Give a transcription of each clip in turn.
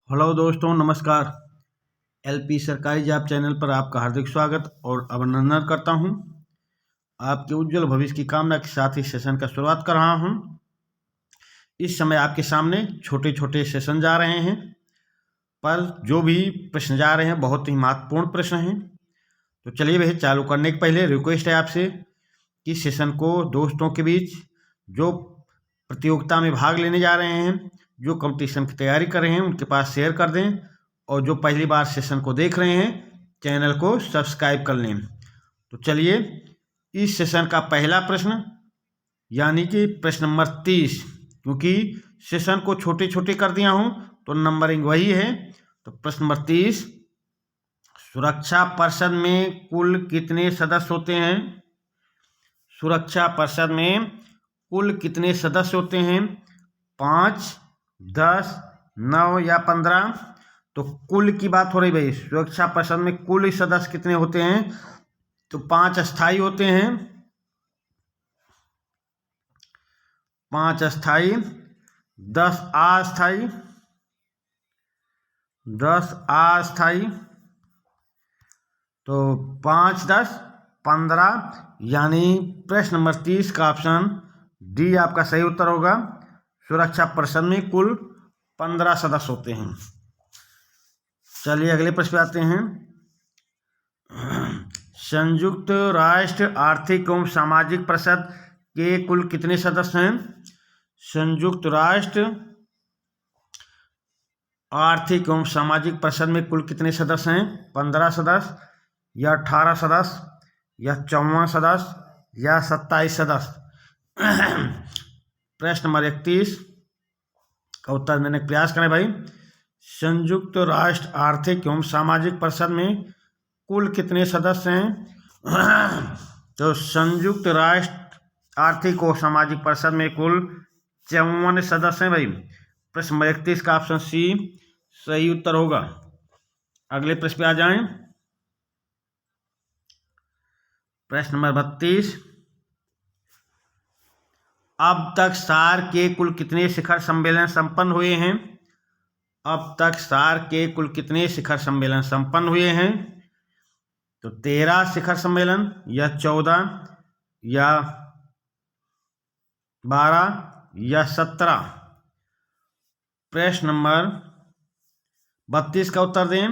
Hello दोस्तों, नमस्कार। LP सरकारी जॉब चैनल पर आपका हार्दिक स्वागत और अभिनंदन करता हूं। आपके उज्जवल भविष्य की कामना के साथ इस सेशन का शुरुआत कर रहा हूं। इस समय आपके सामने छोटे छोटे सेशन जा रहे हैं, पर जो भी प्रश्न जा रहे हैं बहुत ही महत्वपूर्ण प्रश्न हैं। तो चलिए भैया, चालू करने के पहले रिक्वेस्ट है आपसे कि सेशन को दोस्तों के बीच, जो प्रतियोगिता में भाग लेने जा रहे हैं, जो कंपटीशन की तैयारी कर रहे हैं, उनके पास शेयर कर दें। और जो पहली बार सेशन को देख रहे हैं, चैनल को सब्सक्राइब कर लें। तो चलिए, इस सेशन का पहला प्रश्न यानी कि प्रश्न नंबर 30, क्योंकि सेशन को छोटे छोटे कर दिया हूं तो नंबरिंग वही है। तो प्रश्न नंबर 30, सुरक्षा परिषद में कुल कितने सदस्य होते हैं? सुरक्षा परिषद में कुल कितने सदस्य होते हैं? 5, 10, 9 या 15? तो कुल की बात हो रही भाई। सुरक्षा परिषद में कुल सदस्य कितने होते हैं? तो 5 अस्थायी होते हैं, 5 अस्थायी, 10 अस्थायी, 10 अस्थायी। तो 5, 10, 15, यानी प्रश्न नंबर 30 का ऑप्शन डी आपका सही उत्तर होगा। सुरक्षा परिषद में कुल 15 सदस्य होते हैं। चलिए अगले प्रश्न पे आते हैं। संयुक्त राष्ट्र आर्थिक एवं सामाजिक परिषद के कुल कितने सदस्य हैं? संयुक्त राष्ट्र आर्थिक एवं सामाजिक परिषद में कुल कितने सदस्य हैं? 15 सदस्य या 18 सदस्य या 54 सदस्य या 27 सदस्य? प्रश्न नंबर 31 का उत्तर देने का प्रयास करें भाई। संयुक्त राष्ट्र आर्थिक एवं सामाजिक परिषद में कुल कितने सदस्य हैं? तो संयुक्त राष्ट्र आर्थिक और सामाजिक परिषद में कुल 54 सदस्य हैं भाई। प्रश्न नंबर 31 का ऑप्शन सी सही उत्तर होगा। अगले प्रश्न पे आ जाएं। प्रश्न नंबर 32, अब तक सार्क के कुल कितने शिखर सम्मेलन संपन्न हुए हैं? अब तक सार्क के कुल कितने शिखर सम्मेलन संपन्न हुए हैं? तो 13 शिखर सम्मेलन या 14 या 12 या 17? प्रश्न नंबर 32 का उत्तर दें।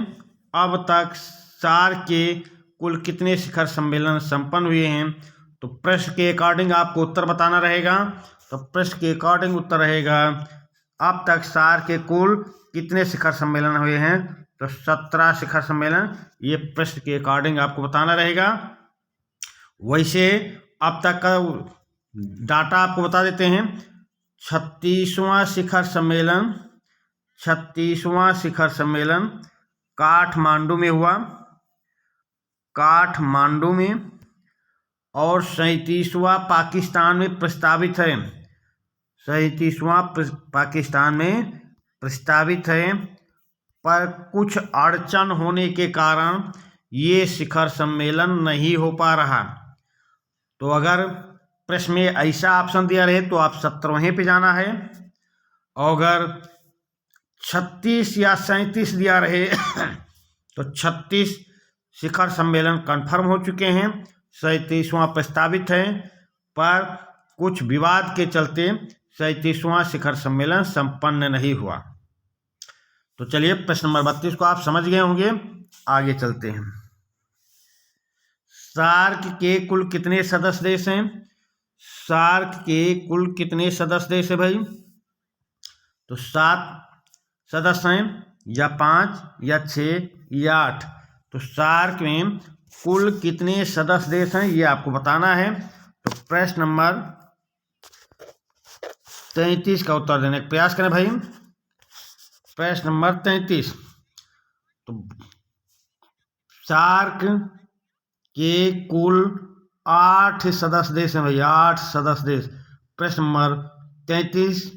अब तक सार्क के कुल कितने शिखर सम्मेलन संपन्न हुए हैं? तो प्रश्न के अकॉर्डिंग आपको उत्तर बताना रहेगा। तो प्रश्न के अकॉर्डिंग उत्तर रहेगा, अब तक सार्क के कुल कितने शिखर सम्मेलन हुए हैं? तो 17 शिखर सम्मेलन। ये प्रश्न के अकॉर्डिंग आपको बताना रहेगा। वैसे अब तक का डाटा आपको बता देते हैं। 36वां शिखर सम्मेलन, 36वां शिखर सम्मेलन काठमांडू में हुआ, काठमांडू में। और 37वां पाकिस्तान में प्रस्तावित है, 37वां पाकिस्तान में प्रस्तावित है। पर कुछ अड़चन होने के कारण ये शिखर सम्मेलन नहीं हो पा रहा। तो अगर प्रश्न में ऐसा ऑप्शन दिया रहे तो आप 17वें पे जाना है। और अगर 36 या 37 दिया रहे तो 36 शिखर सम्मेलन कंफर्म हो चुके हैं, 37वां प्रस्तावित है। पर कुछ विवाद के चलते 37वां शिखर सम्मेलन संपन्न नहीं हुआ। तो चलिए, प्रश्न नंबर 32 को आप समझ गए होंगे। आगे चलते हैं। सार्क के कुल कितने सदस्य देश हैं? सार्क के कुल कितने सदस्य देश है भाई? तो 7 सदस्य हैं, या 5 या 6 या 8? तो सार्क में कुल कितने सदस्य देश हैं ये आपको बताना है। तो प्रश्न नंबर 33 का उत्तर देने का प्रयास करें भाई। प्रश्न नंबर 33, तो सार्क के कुल 8 सदस्य देश हैं भाई, 8 सदस्य देश। प्रश्न नंबर 33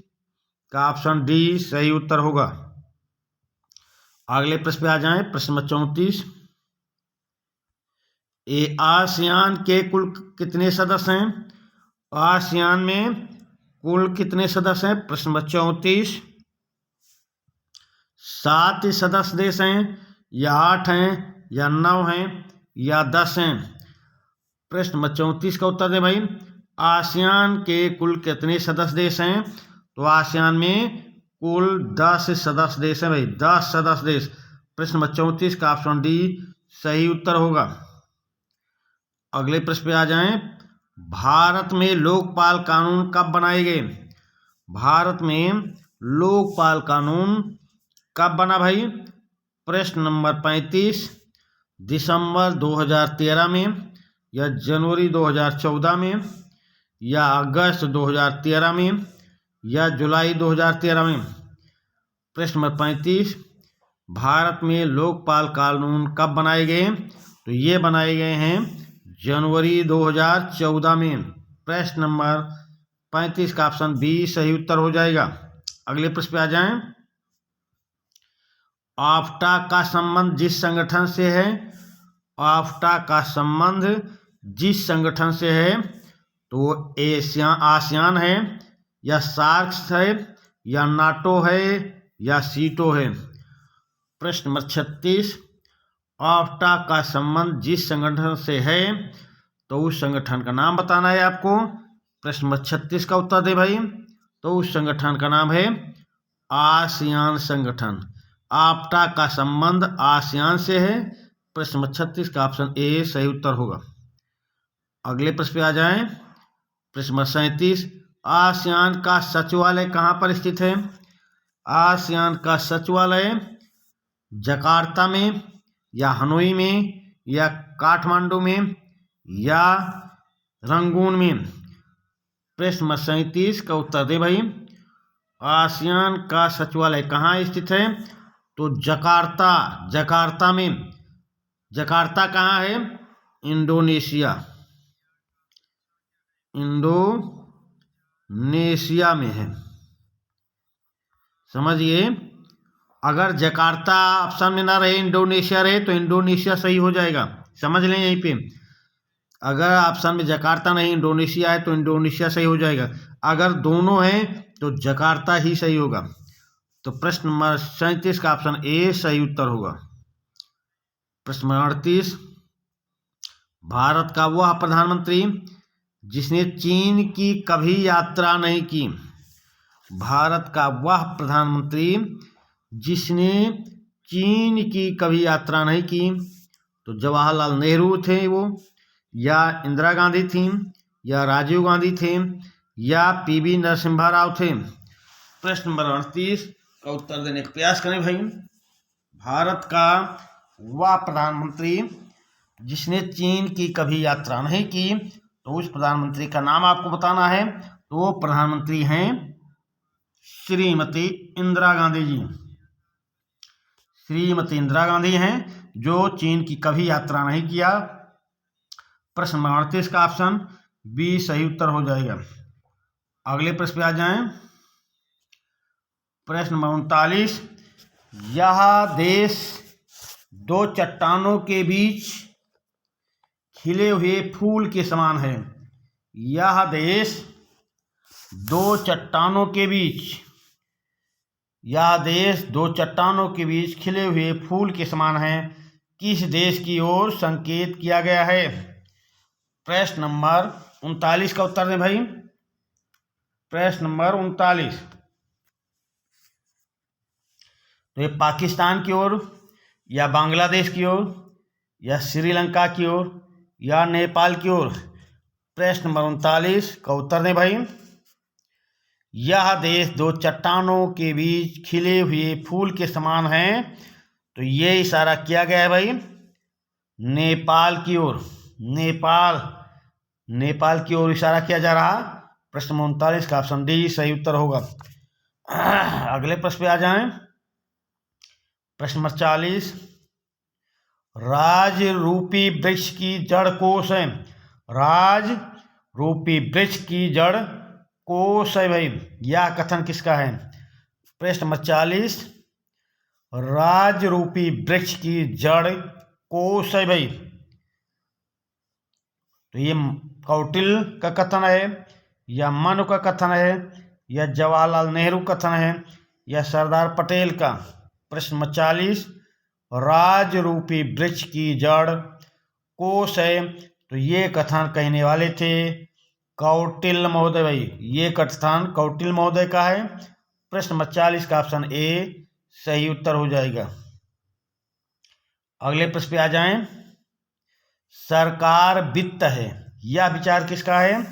का ऑप्शन डी सही उत्तर होगा। अगले प्रश्न पे आ जाएं। प्रश्न नंबर 34, आसियान के कुल कितने सदस्य हैं? आसियान में कुल कितने सदस्य हैं? प्रश्न नंबर 34 7 सदस्य देश हैं या 8 हैं या 9 हैं या 10 हैं? प्रश्न नंबर 34 का उत्तर दें भाई। आसियान के कुल कितने सदस्य देश हैं? तो आसियान में कुल 10 सदस्य देश हैं भाई, 10 सदस्य देश। प्रश्न नंबर 34 का ऑप्शन डी सही उत्तर होगा। अगले प्रश्न पे आ जाएं। भारत में लोकपाल कानून कब बनाए गए? भारत में लोकपाल कानून कब बना भाई? प्रश्न नंबर 35 दिसंबर 2013 में या जनवरी 2014 में या अगस्त 2013 में या जुलाई 2013 में? प्रश्न नंबर 35 भारत में लोकपाल कानून कब बनाए गए? तो ये बनाए गए हैं जनवरी 2014 में। प्रश्न नंबर 35 का ऑप्शन बी सही उत्तर हो जाएगा। अगले प्रश्न पे आ जाएं। आफ्टा का संबंध जिस संगठन से है, आफ्टा का संबंध जिस संगठन से है तो आसियान है या सार्क है या नाटो है या सीटो है? प्रश्न नंबर 36 आफ्टा का संबंध जिस संगठन से है तो उस संगठन का नाम बताना है आपको। प्रश्न नंबर 36 का उत्तर दे भाई। तो उस संगठन का नाम है आसियान संगठन। आफ्टा का संबंध आसियान से है। प्रश्न नंबर 36 का ऑप्शन ए सही उत्तर होगा। अगले प्रश्न पे आ जाएं। प्रश्न नंबर 37 आसियान का सचिवालय कहाँ पर स्थित है? आसियान का सचिवालय जकार्ता में या हनोई में या काठमांडू में या रंगून में? प्रश्न नंबर 37 का उत्तर दे भाई। आसियान का सचिवालय कहाँ स्थित है? तो जकार्ता, जकार्ता में। जकार्ता कहाँ है? इंडोनेशिया, इंडोनेशिया में है। समझिए, अगर जकार्ता ऑप्शन में ना रहे, इंडोनेशिया रहे तो इंडोनेशिया सही हो जाएगा। समझ लें यहीं पे, अगर ऑप्शन में जकार्ता नहीं इंडोनेशिया है तो इंडोनेशिया सही हो जाएगा। अगर दोनों हैं तो जकार्ता ही सही होगा। तो प्रश्न नंबर 37 का ऑप्शन ए सही उत्तर होगा। प्रश्न नंबर 38 भारत का वह प्रधानमंत्री जिसने चीन की कभी यात्रा नहीं की। भारत का वह प्रधानमंत्री जिसने चीन की कभी यात्रा नहीं की। तो जवाहरलाल नेहरू थे वो, या इंदिरा गांधी थी, या राजीव गांधी थे, या पीवी नरसिम्हा राव थे? प्रश्न नंबर 38 का उत्तर देने का प्रयास करें भाई। भारत का वह प्रधानमंत्री जिसने चीन की कभी यात्रा नहीं की, तो उस प्रधानमंत्री का नाम आपको बताना है। तो वो प्रधानमंत्री हैं श्रीमती इंदिरा गांधी जी। श्रीमती इंदिरा गांधी हैं जो चीन की कभी यात्रा नहीं किया। प्रश्न नंबर 38 का ऑप्शन बी सही उत्तर हो जाएगा। अगले प्रश्न पे आ जाएं। प्रश्न नंबर 39 यह देश दो चट्टानों के बीच खिले हुए फूल के समान है। यह देश दो चट्टानों के बीच, यह देश दो चट्टानों के बीच खिले हुए फूल के समान है। किस देश की ओर संकेत किया गया है? प्रश्न नंबर 39 का उत्तर दें भाई। प्रश्न नंबर 39 तो ये पाकिस्तान की ओर या बांग्लादेश की ओर या श्रीलंका की ओर या नेपाल की ओर? प्रश्न नंबर 39 का उत्तर दें भाई। यह देश दो चट्टानों के बीच खिले हुए फूल के समान है। तो ये इशारा किया गया है भाई नेपाल की ओर। नेपाल, नेपाल की ओर इशारा किया जा रहा। प्रश्न नंबर 39 का ऑप्शन डी सही उत्तर होगा। अगले प्रश्न पे आ जाएं। प्रश्न नंबर 40 राज रूपी वृक्ष की जड़ कोश है। राज रूपी वृक्ष की जड़ कोश है भाई। यह कथन किसका है? प्रश्न नंबर 40 राज रूपी वृक्ष की जड़ कोश है भाई। तो ये कौटिल्य का कथन है या मनु का कथन है या जवाहरलाल नेहरू कथन है या सरदार पटेल का? प्रश्न नंबर 40, राज रूपी वृक्ष की जड़ कोश है। तो ये कथन कहने वाले थे कौटिल्य महोदय भाई, ये कथन कौटिल्य महोदय का है। प्रश्न नंबर 40 का ऑप्शन ए सही उत्तर हो जाएगा। अगले प्रश्न पे आ जाएं। सरकार वित्त है, यह विचार किसका है?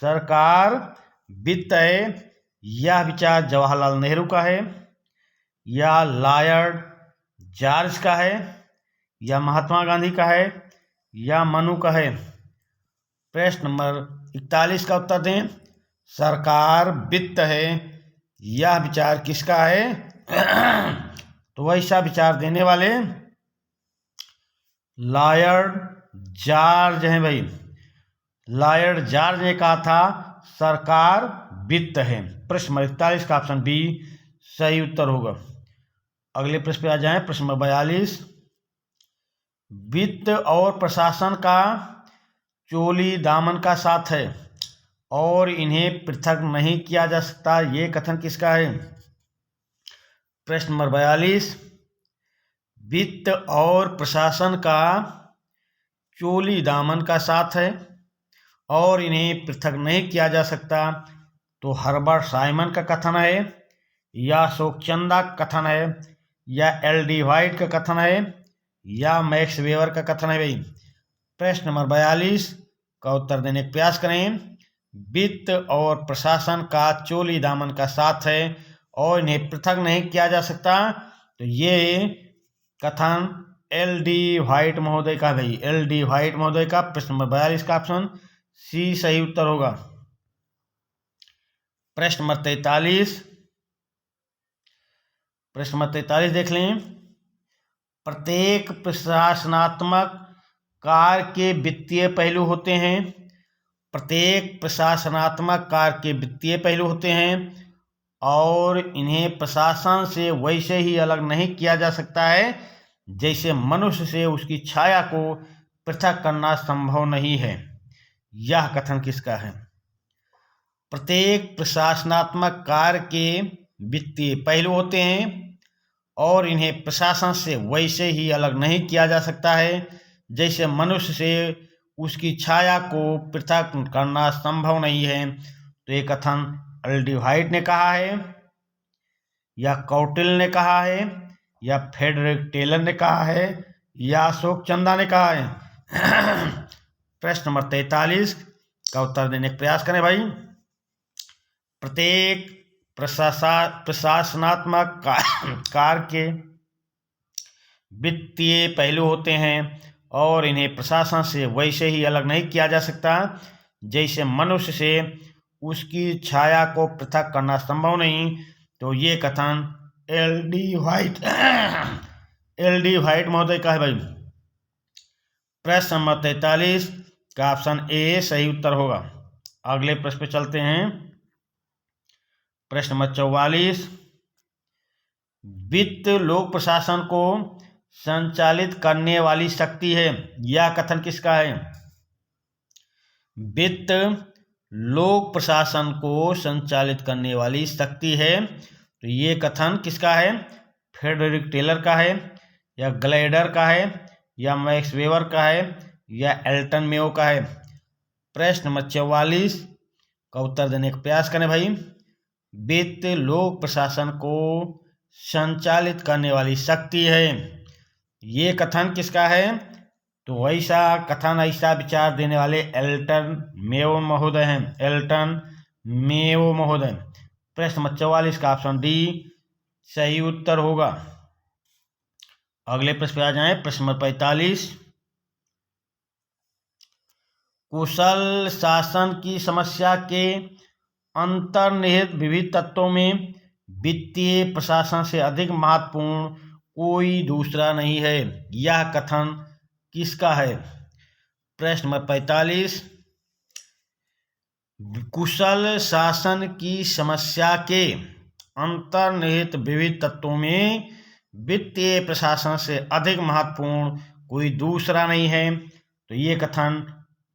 सरकार वित्त है, यह विचार जवाहरलाल नेहरू का है, या लॉर्ड जॉर्ज का है, या महात्मा गांधी का है, या मनु का है? प्रश्न नंबर 41 का उत्तर दें। सरकार वित्त है, यह विचार किसका है? तो वैसा विचार देने वाले लॉर्ड जॉर्ज हैं भाई। लॉर्ड जॉर्ज ने कहा था सरकार वित्त है। प्रश्न नंबर 41 का ऑप्शन बी सही उत्तर होगा। अगले प्रश्न पे आ जाएं। प्रश्न नंबर 42, वित्त और प्रशासन का चोली दामन का साथ है और इन्हें पृथक नहीं किया जा सकता, ये कथन किसका है? प्रश्न नंबर 42, वित्त और प्रशासन का चोली दामन का साथ है और इन्हें पृथक नहीं किया जा सकता। तो हर्बर्ट साइमन का कथन है, या अशोकचंदा का कथन है, या एल.डी. व्हाइट का कथन है, या मैक्स वेबर का कथन है भाई? प्रश्न नंबर 42 का उत्तर देने का प्रयास करें। वित्त और प्रशासन का चोली दामन का साथ है और इन्हें पृथक नहीं किया जा सकता। तो ये कथन एल.डी. व्हाइट महोदय का भाई, एल.डी. व्हाइट महोदय का। प्रश्न नंबर 42 का ऑप्शन सी सही उत्तर होगा। प्रश्न नंबर 43, प्रश्न नंबर 43 देख लें। प्रत्येक प्रशासनात्मक कार्य के वित्तीय पहलू होते हैं। प्रत्येक प्रशासनात्मक कार्य के वित्तीय पहलू होते हैं और इन्हें प्रशासन से वैसे ही अलग नहीं किया जा सकता है जैसे मनुष्य से उसकी छाया को पृथक करना संभव नहीं है। यह कथन किसका है? प्रत्येक प्रशासनात्मक कार्य के वित्तीय पहलू होते हैं और इन्हें प्रशासन से वैसे ही अलग नहीं किया जा सकता है जैसे मनुष्य से उसकी छाया को पृथक करना संभव नहीं है। तो ये कथन एल.डी. व्हाइट ने कहा है, या कौटिल्य ने कहा है, या फ्रेडरिक टेलर ने कहा है, या अशोक चंदा ने कहा है? प्रश्न नंबर 43 का उत्तर देने का प्रयास करें भाई। प्रत्येक प्रशासनात्मक कार्य के वित्तीय पहलू होते हैं और इन्हें प्रशासन से वैसे ही अलग नहीं किया जा सकता जैसे मनुष्य से उसकी छाया को पृथक करना संभव नहीं। तो ये कथन एल.डी. व्हाइट महोदय का है भाई। प्रश्न नंबर 43 का ऑप्शन ए सही उत्तर होगा। अगले प्रश्न पे चलते हैं। प्रश्न नंबर 44, वित्त लोक प्रशासन को संचालित करने वाली शक्ति है। यह कथन किसका है? वित्त लोक प्रशासन को संचालित करने वाली शक्ति है। तो ये कथन किसका है? फ्रेडरिक टेलर का है, या ग्लाइडर का है, या मैक्स वेबर का है, या एल्टन मेयो का है? प्रश्न नंबर 44 का उत्तर देने का प्रयास करें भाई। वित्त लोक प्रशासन को संचालित करने वाली शक्ति है, ये कथन किसका है? तो वैसा कथन ऐसा विचार देने वाले एल्टन मेयो महोदय हैं, एल्टन मेयो महोदय। प्रश्न नंबर 44 का ऑप्शन डी सही उत्तर होगा। अगले प्रश्न पे आ जाएं। प्रश्न नंबर 45, कुशल शासन की समस्या के अंतर्निहित विविध तत्वों में वित्तीय प्रशासन से अधिक महत्वपूर्ण कोई दूसरा नहीं है। यह कथन किसका है? प्रश्न नंबर 45, कुशल शासन की समस्या के अंतर्निहित विविध तत्वों में वित्तीय प्रशासन से अधिक महत्वपूर्ण कोई दूसरा नहीं है। तो ये कथन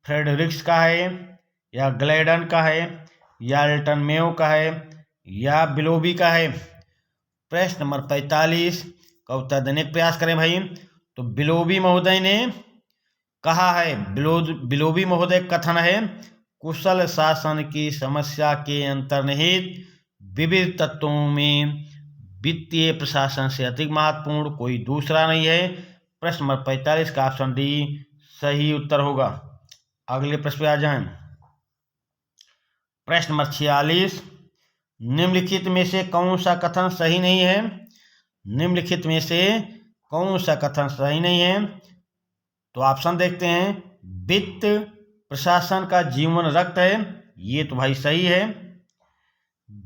फ्रेडरिक्स का है, या ग्लैडन का है, या एल्टन मेयो का है, या बिलोबी का है? प्रश्न नंबर 45 का उत्तर देने का प्रयास करें भाई। तो बिलोबी महोदय ने कहा है, बिलोबी महोदय कथन है, कुशल शासन की समस्या के अंतर्निहित विविध तत्वों में वित्तीय प्रशासन से अधिक महत्वपूर्ण कोई दूसरा नहीं है। प्रश्न नंबर 45 का ऑप्शन डी सही उत्तर होगा। अगले प्रश्न पे आ जाएं। प्रश्न नंबर 46, निम्नलिखित में से कौन सा कथन सही नहीं है? निम्नलिखित में से कौन सा कथन सही नहीं है? तो ऑप्शन देखते हैं। वित्त प्रशासन का जीवन रक्त है, ये तो भाई सही है।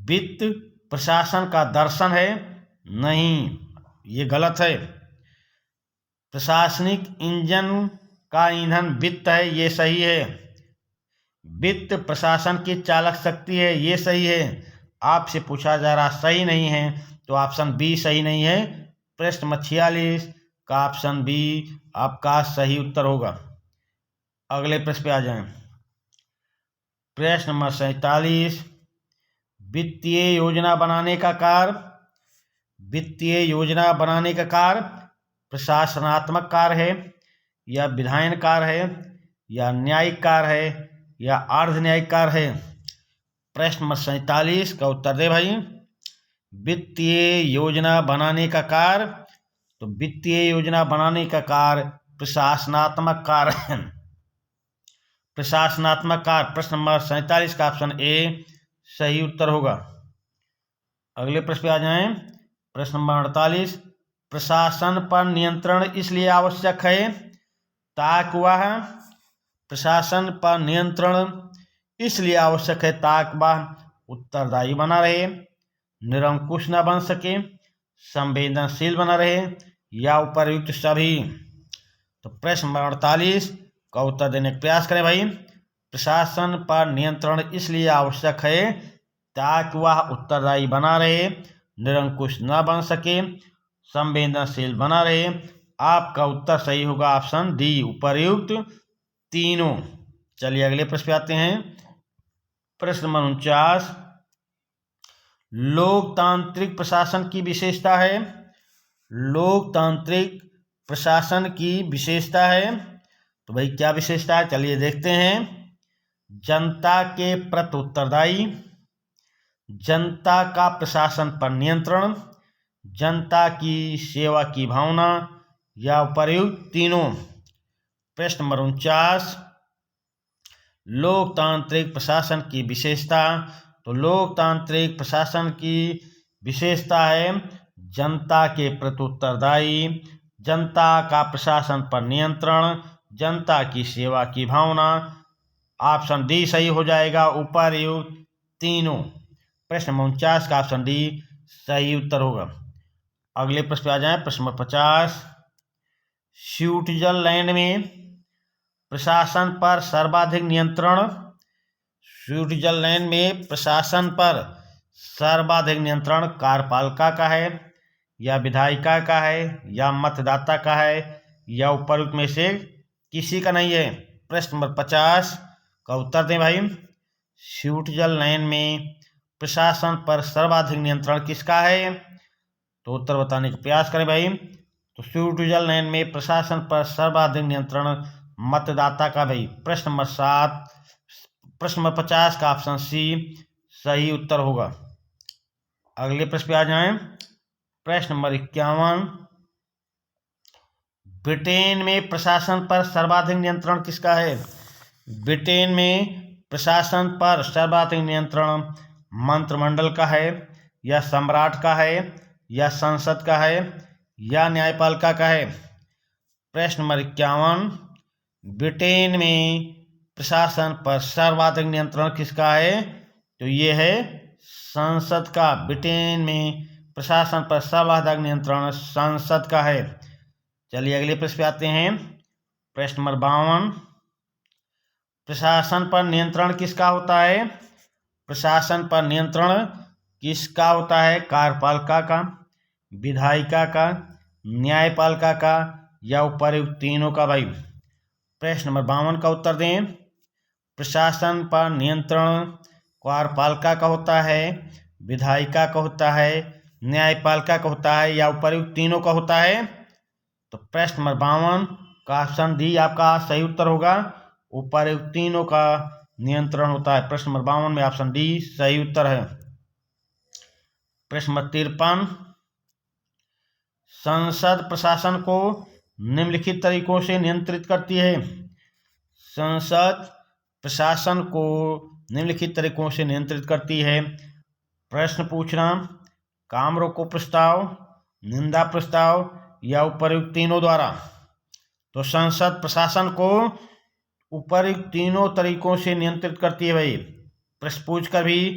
वित्त प्रशासन का दर्शन है, नहीं, ये गलत है। प्रशासनिक इंजन का ईंधन वित्त है, ये सही है। वित्त प्रशासन की चालक शक्ति है, ये सही है। आपसे पूछा जा रहा सही नहीं है, तो ऑप्शन बी सही नहीं है। प्रश्न नंबर 46 का ऑप्शन बी आपका सही उत्तर होगा। अगले प्रश्न पे आ जाएं। प्रश्न नंबर 47, वित्तीय योजना बनाने का कार्य, वित्तीय योजना बनाने का कार्य प्रशासनात्मक कार्य है या विधायन कार्य है या न्यायिक कार्य है या अर्ध न्यायिक कार्य है? प्रश्न नंबर 47 का उत्तर दे भाई। वित्तीय योजना बनाने का कार्य, तो वित्तीय योजना बनाने का कार्य प्रशासनात्मक कार्य है। प्रशासनात्मक कार्य प्रश्न नंबर 47 का ऑप्शन ए सही उत्तर होगा। अगले प्रश्न पे आ जाएं। प्रश्न नंबर 48, प्रशासन पर नियंत्रण इसलिए आवश्यक है ताकि वह, प्रशासन पर नियंत्रण इसलिए आवश्यक है ताकि वह उत्तरदायी बना रहे, निरंकुश न बन सके, संवेदनशील बना रहे या उपर्युक्त सभी। तो प्रश्न नंबर 48 का उत्तर देने का प्रयास करें भाई। प्रशासन पर नियंत्रण इसलिए आवश्यक है ताकि वह उत्तरदायी बना रहे, निरंकुश न बन सके, संवेदनशील बना रहे। आपका उत्तर सही होगा ऑप्शन डी, उपर्युक्त तीनों। चलिए अगले प्रश्न पे आते हैं। प्रश्न नंबर 49, लोकतांत्रिक प्रशासन की विशेषता है, लोकतांत्रिक प्रशासन की विशेषता है, तो भाई क्या विशेषता है? चलिए देखते हैं। जनता के प्रति उत्तरदायी, जनता का प्रशासन पर नियंत्रण, जनता की सेवा की भावना या उपर्युक्त तीनों। प्रश्न नंबर 49, लोकतांत्रिक प्रशासन की विशेषता, तो लोकतांत्रिक प्रशासन की विशेषता है जनता के प्रति उत्तरदायी, जनता का प्रशासन पर नियंत्रण, जनता की सेवा की भावना। ऑप्शन डी सही हो जाएगा, उपर्युक्त तीनों। प्रश्न 49 का ऑप्शन डी सही उत्तर होगा। अगले प्रश्न पे आ जाएं। प्रश्न नंबर 50, स्विट्जरलैंड में प्रशासन पर सर्वाधिक नियंत्रण, स्विट्जरलैंड में प्रशासन पर सर्वाधिक नियंत्रण कार्यपालिका का है या विधायिका का है या मतदाता का है या उपर्युक्त में से किसी का नहीं है? प्रश्न नंबर 50 का उत्तर दें भाई। स्विट्जरलैंड में प्रशासन पर सर्वाधिक नियंत्रण किसका है? तो उत्तर बताने का प्रयास करें भाई। तो स्विट्जरलैंड में प्रशासन पर सर्वाधिक नियंत्रण मतदाता का भाई। प्रश्न नंबर 7, प्रश्न नंबर 50 का ऑप्शन सी सही उत्तर होगा। अगले प्रश्न पे आ जाएं। प्रश्न नंबर 51, ब्रिटेन में प्रशासन पर सर्वाधिक नियंत्रण किसका है? ब्रिटेन में प्रशासन पर सर्वाधिक नियंत्रण मंत्रिमंडल का है या सम्राट का है या संसद का है या न्यायपालिका का है? प्रश्न नंबर 51, ब्रिटेन में प्रशासन पर सर्वाधिक नियंत्रण किसका है? तो ये है संसद का। ब्रिटेन में प्रशासन पर सर्वाधिक नियंत्रण संसद का है। चलिए अगले प्रश्न पे आते हैं। प्रश्न नंबर 52, प्रशासन पर नियंत्रण किसका होता है? प्रशासन पर नियंत्रण किसका होता है? कार्यपालिका का, विधायिका का, न्यायपालिका का या उपर्युक्त तीनों का भाई। प्रश्न नंबर 52 का उत्तर दें। प्रशासन पर नियंत्रण कार्यपालिका का होता है, विधायिका का होता है न्यायपालिका का होता है या उपर्युक्त तीनों का होता है? तो प्रश्न नंबर 52 का ऑप्शन डी आपका सही उत्तर होगा। उपर्युक्त तीनों का नियंत्रण होता है। प्रश्न नंबर 52 में ऑप्शन डी सही उत्तर है। प्रश्न नंबर 53, संसद प्रशासन को निम्नलिखित तरीकों से नियंत्रित करती है। संसद प्रशासन को निम्नलिखित तरीकों से नियंत्रित करती है। प्रश्न पूछना, काम रोको प्रस्ताव, निंदा प्रस्ताव या उपर्युक्त तीनों द्वारा। तो संसद प्रशासन को उपर्युक्त तीनों तरीकों से नियंत्रित करती है भाई। प्रश्न पूछकर भी,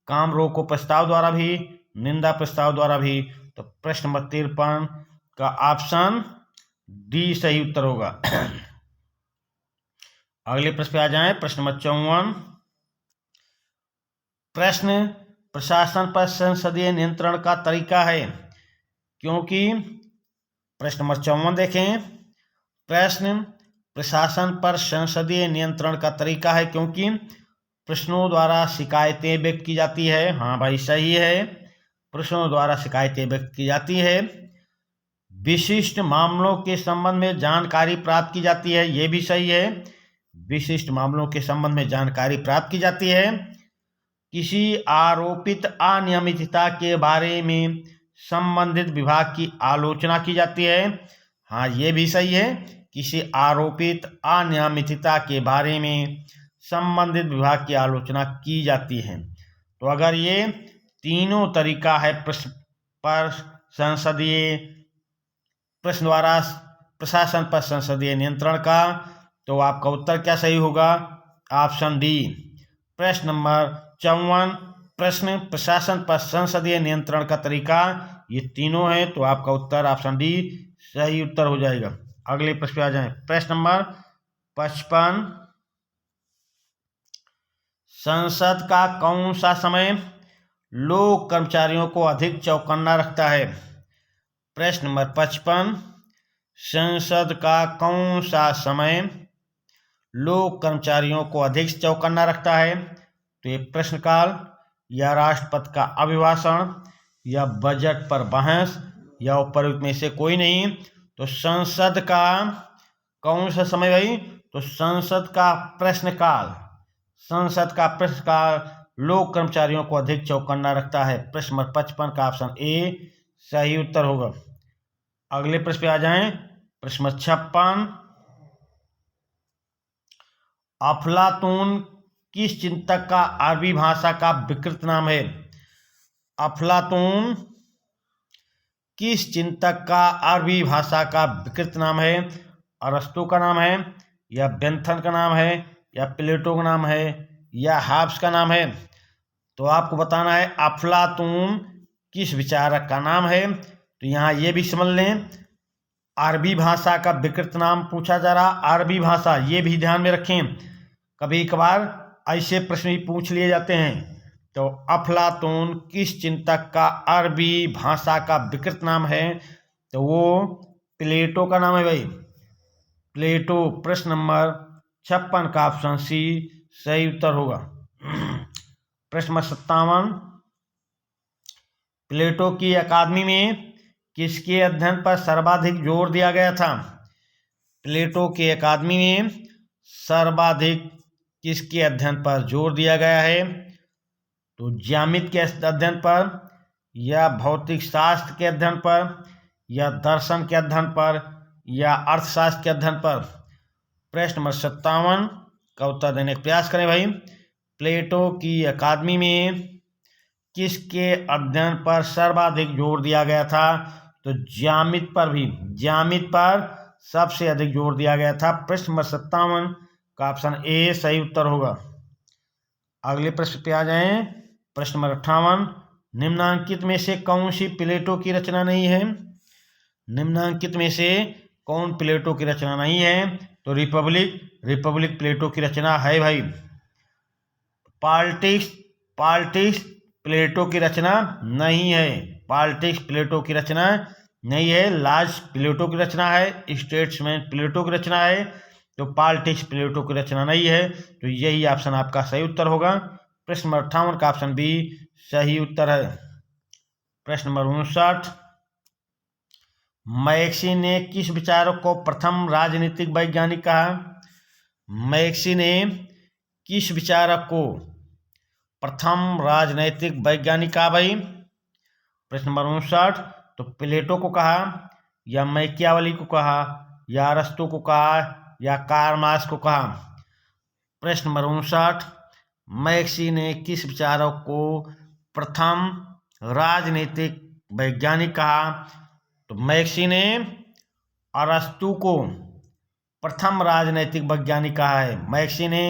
काम रोको प्रस्ताव द्वारा भी, निंदा प्रस्ताव द्वारा भी। तो प्रश्न नंबर 53 का ऑप्शन डी सही उत्तर होगा। अगले प्रश्न पे आ जाएं। प्रश्न नंबर 54, प्रश्न प्रशासन पर संसदीय नियंत्रण का तरीका है। क्योंकि प्रश्न नंबर 54 देखें, प्रश्न प्रशासन पर संसदीय नियंत्रण का तरीका है क्योंकि प्रश्नों द्वारा शिकायतें व्यक्त की जाती है। हाँ भाई सही है, प्रश्नों द्वारा शिकायतें व्यक्त की जाती है। विशिष्ट मामलों के संबंध में जानकारी प्राप्त की जाती है, ये भी सही है, विशिष्ट मामलों के संबंध में जानकारी प्राप्त की जाती है। किसी आरोपित अनियमितता के बारे में संबंधित विभाग की आलोचना की जाती है। हाँ ये भी सही है, किसी आरोपित अनियमितता के बारे में संबंधित विभाग की आलोचना की जाती है। तो अगर ये तीनों तरीका है प्रश्न पर संसदीय प्रश्न द्वारा प्रशासन पर संसदीय नियंत्रण का, तो आपका उत्तर क्या सही होगा? Option D. प्रश्न नंबर 54, प्रश्न प्रशासन पर संसदीय नियंत्रण का तरीका, ये तीनों है, तो आपका उत्तर ऑप्शन डी सही उत्तर हो जाएगा। अगले प्रश्न पे आ जाएं। प्रश्न नंबर 55, संसद का कौन सा समय लोक कर्मचारियों को अधिक चौकन्ना रखता है? प्रश्न नंबर 55, संसद का कौन सा समय लोक कर्मचारियों को अधिक चौकन्ना रखता है? तो ये प्रश्नकाल या राष्ट्रपति का अभिभाषण या बजट पर बहस या उपर्युक्त में से कोई नहीं। तो संसद का कौन सा समय भाई? तो संसद का प्रश्नकाल, संसद का प्रश्नकाल लोक कर्मचारियों को अधिक चौकन्ना रखता है। प्रश्न नंबर 55 का ऑप्शन ए सही उत्तर होगा। अगले प्रश्न पे आ जाएं। प्रश्न नंबर 56, अफलातून किस चिंतक का अरबी भाषा का विकृत नाम है? अफलातून किस चिंतक का अरबी भाषा का विकृत नाम है? अरस्तु का नाम है या बेंथन का नाम है या प्लेटो का नाम है या हाब्स का नाम है? तो आपको बताना है अफलातून किस विचारक का नाम है। तो यहाँ ये भी समझ लें, अरबी भाषा का विकृत नाम पूछा जा रहा, अरबी भाषा, ये भी ध्यान में रखें, कभी कभार ऐसे प्रश्न भी पूछ लिए जाते हैं। तो अफलातून किस चिंतक का अरबी भाषा का विकृत नाम है? तो वो प्लेटो का नाम है भाई, प्लेटो। प्रश्न नंबर 56 का ऑप्शन सी सही उत्तर होगा। प्रश्न नंबर 57, प्लेटो की अकादमी में किसके अध्ययन पर सर्वाधिक जोर दिया गया था? प्लेटो की अकादमी में सर्वाधिक किसके अध्ययन पर जोर दिया गया है? तो ज्यामिति के अध्ययन पर या भौतिक शास्त्र के अध्ययन पर या दर्शन के अध्ययन पर या अर्थशास्त्र के अध्ययन पर? प्रश्न नंबर 57 का उत्तर देने का प्रयास करें भाई। प्लेटो की अकादमी में किसके अध्ययन पर सर्वाधिक जोर दिया गया था? तो ज्यामिति पर भी, ज्यामिति पर सबसे अधिक जोर दिया गया था। प्रश्न नंबर 57 का ऑप्शन ए सही उत्तर होगा। अगले प्रश्न पे आ जाएं। प्रश्न नंबर 58, निम्नांकित में से कौन सी प्लेटो की रचना नहीं है? निम्नांकित में से कौन प्लेटो की रचना नहीं है? तो रिपब्लिक प्लेटो की रचना है भाई। पॉलिटिक्स प्लेटो की रचना नहीं है, पॉलिटिक्स प्लेटो की रचना नहीं है। लॉज प्लेटो की रचना है, स्टेट्समैन प्लेटो की रचना है। तो पॉलिटिक्स प्लेटो की रचना नहीं है, तो यही ऑप्शन आपका सही उत्तर होगा। प्रश्न नंबर 58 का ऑप्शन बी सही उत्तर है। प्रश्न नंबर 59, मैक्सी ने किस विचारक को प्रथम राजनीतिक वैज्ञानिक कहा? मैक्सी ने किस विचारक को प्रथम राजनैतिक वैज्ञानिक कहा भाई? प्रश्न नंबर 59, तो प्लेटो को कहा, या मैकियावली को कहा, या अरस्तु को कहा, या कार्ल मार्क्स को कहा? प्रश्न नंबर 59, मैक्सी ने किस विचारक को प्रथम राजनीतिक वैज्ञानिक कहा? तो मैक्सी ने अरस्तु को प्रथम राजनैतिक वैज्ञानिक कहा है। मैक्सी ने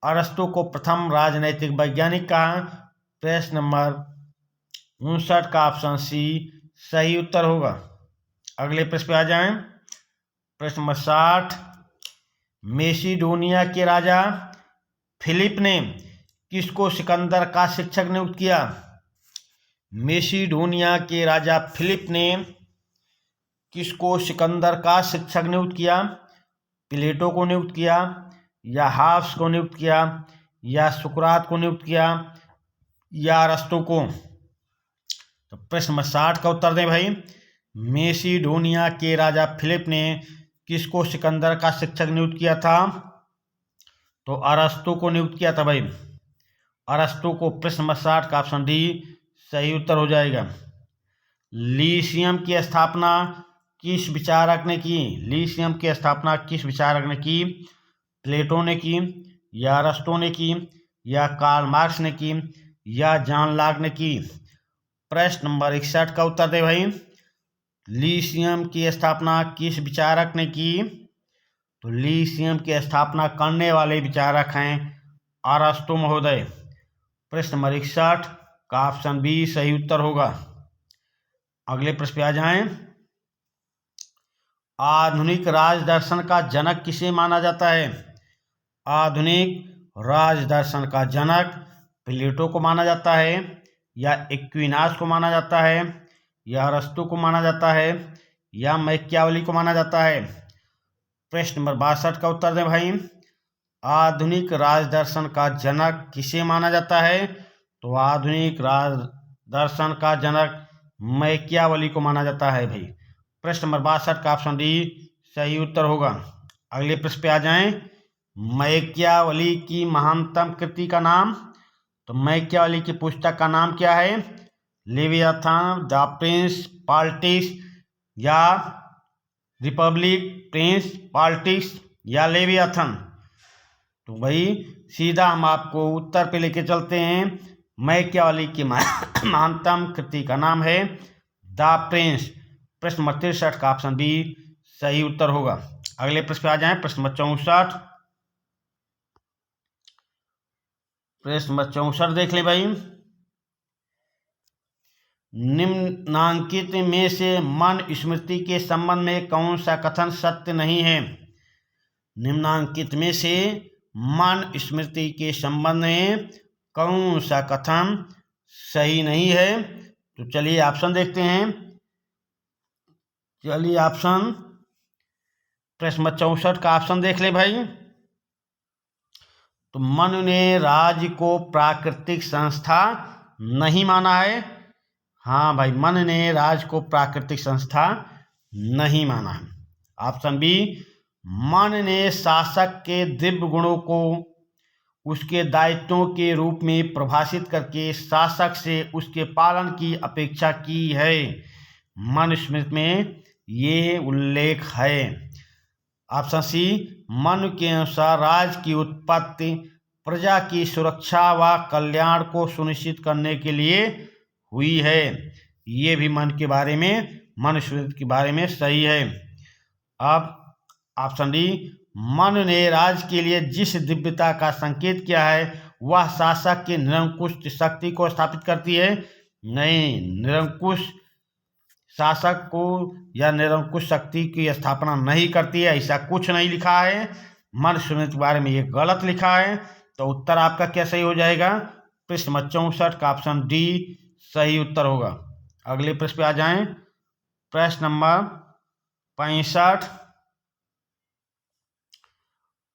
अरस्तु को प्रथम राजनैतिक वैज्ञानिक कहा। प्रश्न नंबर 59 का ऑप्शन सी सही उत्तर होगा। अगले प्रश्न पे आ जाएं। प्रश्न नंबर 60, मेसिडोनिया के राजा फिलिप ने किसको सिकंदर का शिक्षक नियुक्त किया? मेसिडोनिया के राजा फिलिप ने किसको सिकंदर का शिक्षक नियुक्त किया? प्लेटो को नियुक्त किया, या हाफ्स को नियुक्त किया, या सुकरात को नियुक्त किया, या अरस्तु को? तो प्रश्न नंबर 60 का उत्तर दें भाई। मेसिडोनिया के राजा फिलिप ने किसको सिकंदर का शिक्षक नियुक्त किया था? तो अरस्तु को नियुक्त किया था भाई, अरस्तु को। प्रश्न नंबर 60 का ऑप्शन डी सही उत्तर हो जाएगा। लीशियम की स्थापना किस विचारक ने की? लीशियम की स्थापना किस विचारक ने की? प्लेटो ने की, या अरस्तु ने की, या कार्ल मार्क्स ने की, या जॉन लॉक ने की? प्रश्न नंबर 61 का उत्तर दे भाई। लीशियम की स्थापना किस विचारक ने की? तो लीशियम की स्थापना करने वाले विचारक हैं अरस्तु महोदय। प्रश्न नंबर 61 का ऑप्शन बी सही उत्तर होगा। अगले प्रश्न पे आ जाएं। आधुनिक राज दर्शन का जनक किसे माना जाता है? आधुनिक राज दर्शन का जनक प्लेटो को माना जाता है, या एक्विनास को माना जाता है, या अरस्तु को माना जाता है, या मैकियावली को माना जाता है? प्रश्न नंबर 62 का उत्तर दें भाई। आधुनिक राज दर्शन का जनक किसे माना जाता है? तो आधुनिक राज दर्शन का जनक मैकियावली को माना जाता है भाई। प्रश्न नंबर 62 का ऑप्शन डी सही उत्तर होगा। अगले प्रश्न पे आ जाएं। मैकियावली की महानतम कृति का नाम? तो मैकियावली की पुस्तक का नाम क्या है? लेवियाथन, द प्रिंस, पॉलिटिक्स, या रिपब्लिक, प्रिंस, पॉलिटिक्स, या लेवियाथन? तो भाई सीधा हम आपको उत्तर पे लेके चलते हैं। मैकियावली की महानतम कृति का नाम है द प्रिंस। प्रश्न नंबर 63 का ऑप्शन बी सही उत्तर होगा। अगले प्रश्न पे आ जाएं। प्रश्न नंबर 64। प्रश्न नंबर 64 देख ले भाई। निम्नांकित में से मन स्मृति के संबंध में कौन सा कथन सत्य नहीं है? निम्नांकित में से मन स्मृति के संबंध में कौन सा कथन सही नहीं है? तो चलिए ऑप्शन देखते हैं। चलिए ऑप्शन, प्रश्न नंबर 64 का ऑप्शन देख ले भाई। तो मनु ने राज्य को प्राकृतिक संस्था नहीं माना है। हाँ भाई, मन ने राज्य को प्राकृतिक संस्था नहीं माना है। ऑप्शन बी, मन ने शासक के दिव्य गुणों को उसके दायित्वों के रूप में परिभाषित करके शासक से उसके पालन की अपेक्षा की है। मनुस्मृति में ये उल्लेख है। ऑप्शन सी, मनु के अनुसार राज्य की उत्पत्ति प्रजा की सुरक्षा व कल्याण को सुनिश्चित करने के लिए हुई है। ये भी मन के बारे में, मनुस्मृति के बारे में सही है। अब ऑप्शन डी, मन ने राज्य के लिए जिस दिव्यता का संकेत किया है वह शासक की निरंकुश शक्ति को स्थापित करती है। नहीं, निरंकुश शासक को या निरंकुश शक्ति की स्थापना नहीं करती है, ऐसा कुछ नहीं लिखा है। मनुस्मृति के बारे में ये गलत लिखा है। तो उत्तर आपका क्या सही हो जाएगा? प्रश्न नंबर 64 का ऑप्शन डी सही उत्तर होगा। अगले प्रश्न पे आ जाएं। प्रश्न नंबर 65।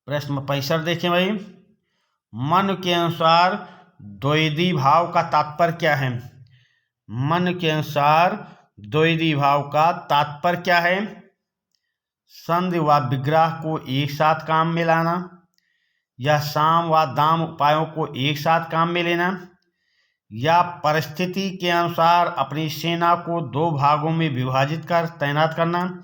प्रश्न नंबर 65 देखें भाई। मन के अनुसार द्वैधी भाव का तात्पर्य क्या है? मन के अनुसार द्वैधी भाव का तात्पर्य क्या है? संधि व विग्रह को एक साथ काम में लाना, या साम व दाम उपायों को एक साथ काम में लेना, या परिस्थिति के अनुसार अपनी सेना को दो भागों में विभाजित कर तैनात करना,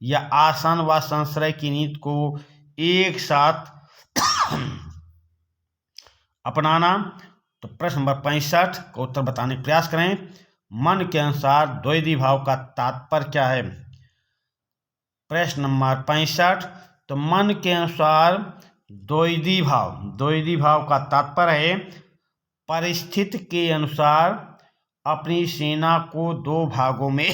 या आसन व संश्रय की नीति को एक साथ अपनाना। तो प्रश्न नंबर 65 का उत्तर बताने का प्रयास करें। मन के अनुसार द्वैधी भाव का तात्पर्य क्या है? प्रश्न नंबर 65, तो मन के अनुसार द्वैधी भाव का तात्पर्य है परिस्थिति के अनुसार अपनी सेना को दो भागों में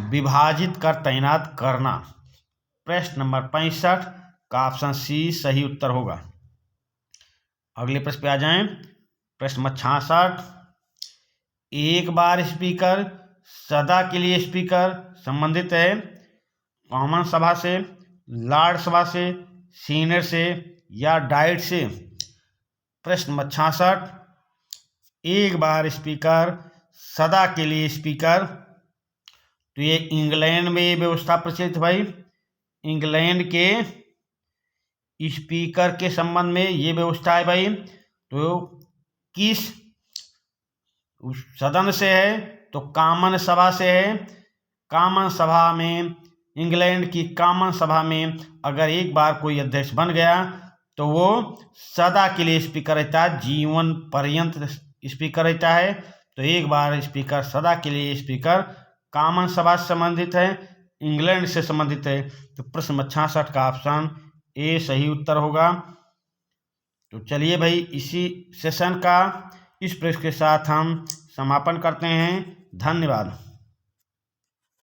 विभाजित कर तैनात करना। प्रश्न नंबर 65 का ऑप्शन सी सही उत्तर होगा। अगले प्रश्न पे आ जाएं। प्रश्न नंबर 66, एक बार स्पीकर सदा के लिए स्पीकर संबंधित है कॉमन सभा से, लॉर्ड सभा से, सीनेट से, या डाइट से। प्रश्न नंबर 66, एक बार स्पीकर सदा के लिए स्पीकर, तो ये इंग्लैंड में ये व्यवस्था प्रचलित भाई। इंग्लैंड के स्पीकर के संबंध में ये व्यवस्था है भाई। तो किस सदन से है? तो कॉमन सभा से है। कॉमन सभा में, इंग्लैंड की कॉमन सभा में अगर एक बार कोई अध्यक्ष बन गया तो वो सदा के लिए स्पीकर रहता है, जीवन पर्यंत स्पीकर रहता है। तो एक बार स्पीकर सदा के लिए स्पीकर कॉमन सभा से संबंधित है, इंग्लैंड से संबंधित है। तो प्रश्न नंबर 66 का ऑप्शन ए सही उत्तर होगा। तो चलिए भाई, इसी सेशन का इस प्रश्न के साथ हम समापन करते हैं। धन्यवाद।